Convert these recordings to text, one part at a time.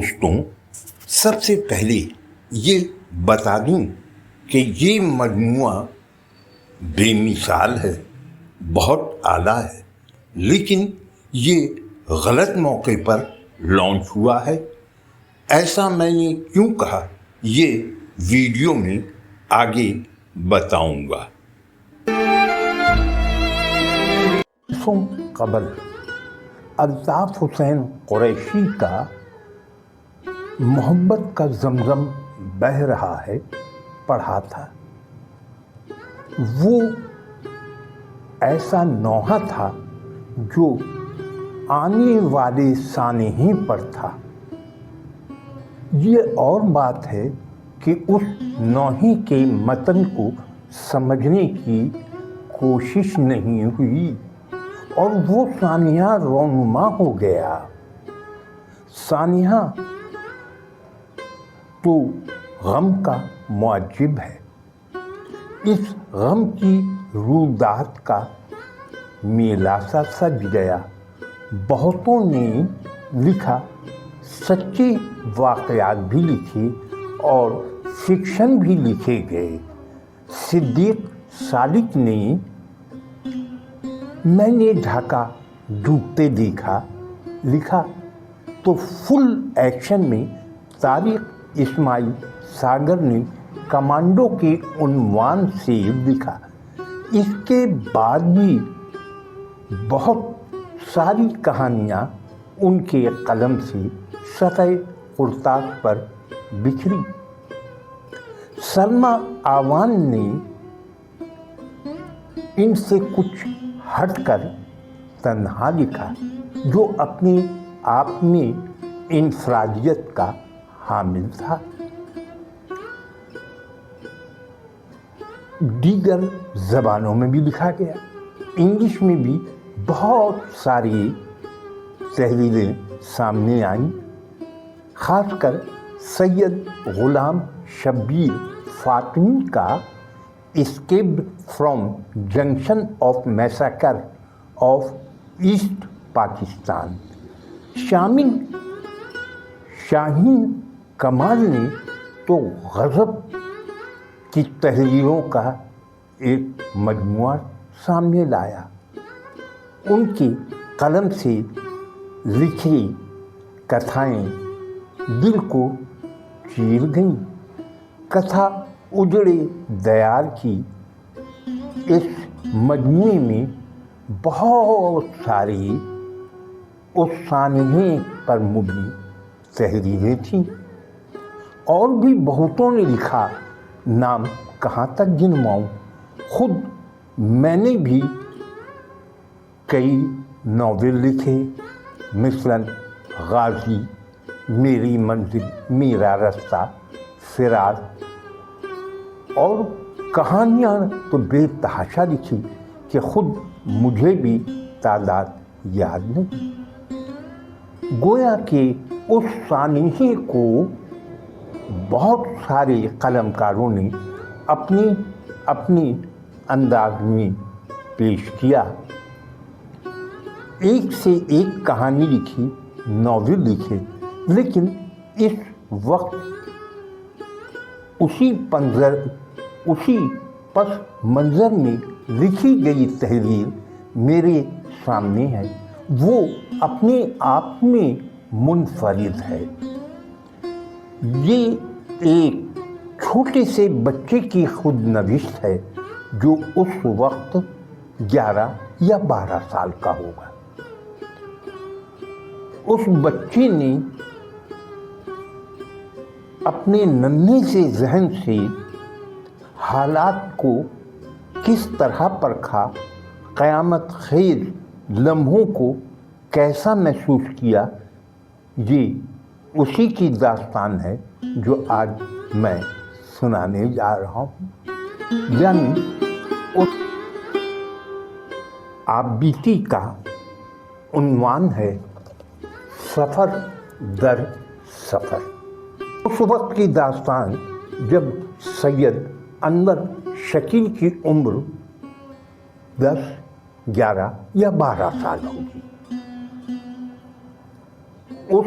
دوستوں، سب سے پہلے یہ بتا دوں کہ یہ مجموعہ بے مثال ہے، بہت اعلیٰ ہے، لیکن یہ غلط موقع پر لانچ ہوا ہے۔ ایسا میں نے کیوں کہا، یہ ویڈیو میں آگے بتاؤں گا۔ قبل الطاف حسین قریشی کا محبت کا زمزم بہہ رہا ہے پڑھا تھا۔ وہ ایسا نوحہ تھا جو آنے والے سامعین پر تھا۔ یہ اور بات ہے کہ اس نوحے کے متن کو سمجھنے کی کوشش نہیں ہوئی اور وہ سانحہ رونما ہو گیا۔ سانحہ تو غم کا معجب ہے۔ اس غم کی رویداد کا میلہ سا سج گیا۔ بہتوں نے لکھا، سچے واقعات بھی لکھے اور فکشن بھی لکھے گئے۔ صدیق سالک نے میں نے ڈھاکہ ڈوبتے دیکھا لکھا تو فل ایکشن میں طارق اسماعیل ساگر نے کمانڈو کے عنوان سے لکھا۔ اس کے بعد بھی بہت ساری کہانیاں ان کے قلم سے سطح کرتاس پر بکھری۔ سلمیٰ آوان نے ان سے کچھ ہٹ کر تنہا لکھا، جو اپنے آپ میں انفرادیت کا حامل تھا۔ دیگر زبانوں میں بھی لکھا گیا۔ انگلش میں بھی بہت ساری تحریریں سامنے آئیں، خاص کر سید غلام شبیر فاطمی کا escaped from junction of massacre of East Pakistan. Shaheen Kamal نے تو غضب کی تحریروں کا ایک مجموعہ سامنے لایا۔ ان کے قلم سے لکھی کتھائیں دل کو چیر گئیں۔ کتھا اجڑے دیار کی اس مجموعے میں بہت ساری اس سانحے پر مبنی تحریریں تھیں۔ اور بھی بہتوں نے لکھا، نام کہاں تک گنواؤں۔ خود میں نے بھی کئی ناول لکھے، مثلاً غازی، میری منزل، میرا رستہ، فراق، اور کہانیاں تو بے تحاشا لکھی کہ خود مجھے بھی تعداد یاد نہیں۔ گویا کہ اس سانحے کو بہت سارے قلم کاروں نے اپنی انداز میں پیش کیا۔ ایک سے ایک کہانی لکھی، ناول لکھے، لیکن اس وقت اسی پس منظر میں لکھی گئی تحریر میرے سامنے ہے۔ وہ اپنے آپ میں منفرد ہے۔ یہ ایک چھوٹے سے بچے کی خود نوشت ہے جو اس وقت 11 یا 12 سال کا ہوگا۔ اس بچے نے اپنے ننھے سے ذہن سے حالات کو کس طرح پرکھا، قیامت خیز لمحوں کو کیسا محسوس کیا، یہ اسی کی داستان ہے جو آج میں سنانے جا رہا ہوں۔ یعنی اس آپ بیتی کا عنوان ہے سفر در سفر۔ اس وقت کی داستان جب سید انور شکیل کی عمر 10، 11 یا 12 سال ہوگی۔ اس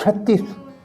36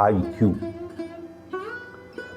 IQ।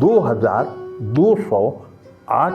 2,208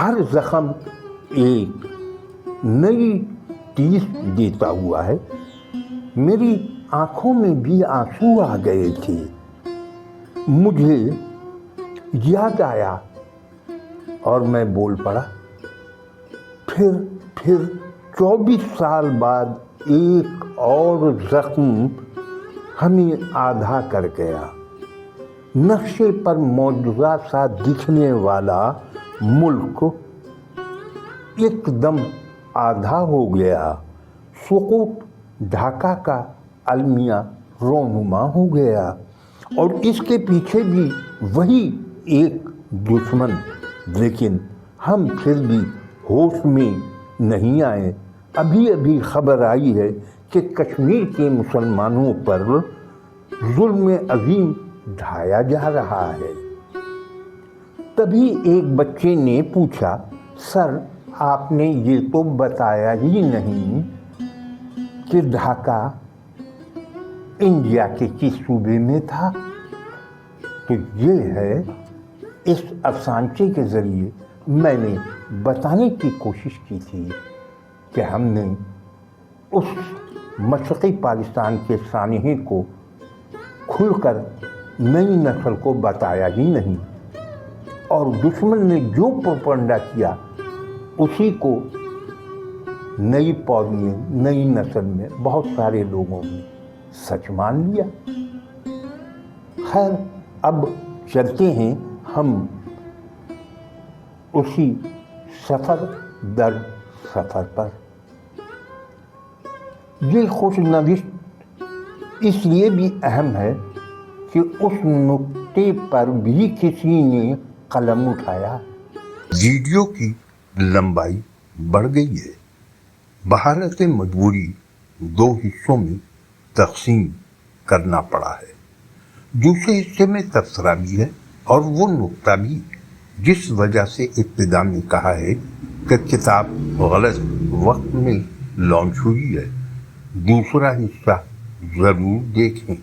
ہر زخم ایک نئی ٹیس دیتا ہوا ہے۔ میری آنکھوں میں بھی آنسو آ گئے تھے۔ مجھے یاد آیا اور میں بول پڑا، پھر 24 سال بعد ایک اور زخم ہمیں آدھا کر گیا۔ نقشے پر معجزہ سا دکھنے والا ملک ایک دم آدھا ہو گیا۔ سقوط ڈھاکہ کا المیہ رونما ہو گیا، اور اس کے پیچھے بھی وہی ایک دشمن، لیکن ہم پھر بھی ہوش میں نہیں آئے۔ ابھی خبر آئی ہے کہ کشمیر کے مسلمانوں پر ظلم عظیم ڈھایا جا رہا ہے۔ تبھی ایک بچے نے پوچھا، سر آپ نے یہ تو بتایا ہی نہیں کہ ڈھاکہ انڈیا کے کس صوبے میں تھا؟ تو یہ ہے، اس افسانچے کے ذریعے میں نے بتانے کی کوشش کی تھی کہ ہم نے اس مشرقی پاکستان کے سانحے کو کھل کر نئی نسل کو بتایا ہی نہیں، اور دشمن نے جو پروپگنڈا کیا اسی کو نئی پوز میں، نئی نسل میں بہت سارے لوگوں نے سچ مان لیا۔ خیر، اب چلتے ہیں ہم اسی سفر در سفر پر۔ یہ خوش نوشت اس لیے بھی اہم ہے کہ اس نقطے پر بھی کسی نے قلم اٹھایا۔ ویڈیو کی لمبائی بڑھ گئی ہے، بحالت مجبوری 2 حصوں میں تقسیم کرنا پڑا ہے۔ دوسرے حصے میں تبصرہ بھی ہے، اور وہ نقطہ بھی جس وجہ سے ابتدا میں کہا ہے کہ کتاب غلط وقت میں لانچ ہوئی ہے۔ دوسرا حصہ ضرور دیکھیں۔